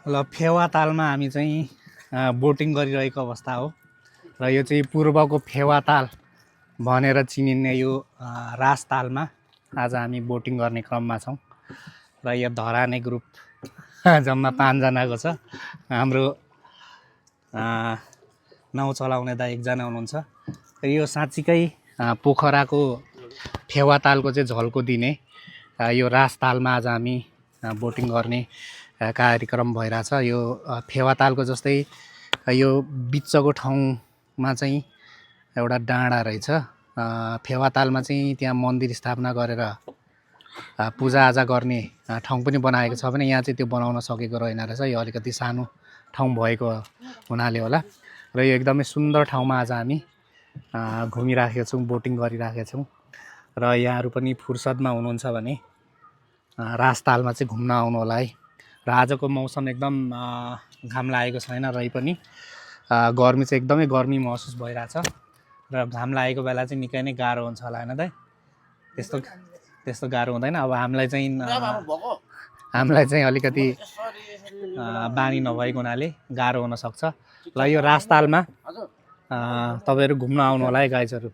ल फेवा तालमा हामी चाहिँ बोटिङ गरिरहेको अवस्था हो र यो चाहिँ पूर्वको फेवा ताल भनेर चिनिने यो रास तालमा आज हामी बोटिङ गर्ने क्रममा छौँ र यो धराने ग्रुप जम्मा 5 जनाको छ। हाम्रो नाउँ चलाउने दा एकजना हुनुहुन्छ। यो साँच्चीकै पोखराको फेवा तालको चाहिँ झल्को दिने यो रास तालमा आज हामी बोटिङ गर्ने कार्यक्रम भइरहेछ। यो फेवा तालको जस्तै यो बिचको ठाउँमा चाहिँ एउटा डाँडा रहेछ। फेवा तालमा चाहिँ त्यहाँ मन्दिर स्थापना गरेर पूजाआजा गर्ने ठाउँ पनि बनाएको छ भने यहाँ चाहिँ त्यो बनाउन सकेको रहेन रहेछ। यो अलिकति सानो ठाउँ भएको हुनाले होला र यो एकदमै सुन्दर ठाउँमा आज हामी घुमिराखेका छौँ, बोटिङ गरिराखेका छौँ र यहाँहरू पनि फुर्सदमा हुनुहुन्छ भने रास तालमा चाहिँ घुम्न आउनु होला है। र आजको मौसम एकदम घाम लागेको छैन रही पनि गर्मी चाहिँ एकदमै गर्मी महसुस भइरहेछ र घाम लागेको बेला चाहिँ निकै नै गाह्रो हुन्छ होला होइन दाइ? त्यस्तो गाह्रो हुँदैन। अब हामीलाई चाहिँ अलिकति बानी नभएको हुनाले गाह्रो हुनसक्छ। ल यो रास तालमा तपाईँहरू घुम्न आउनु होला है गाइजहरू।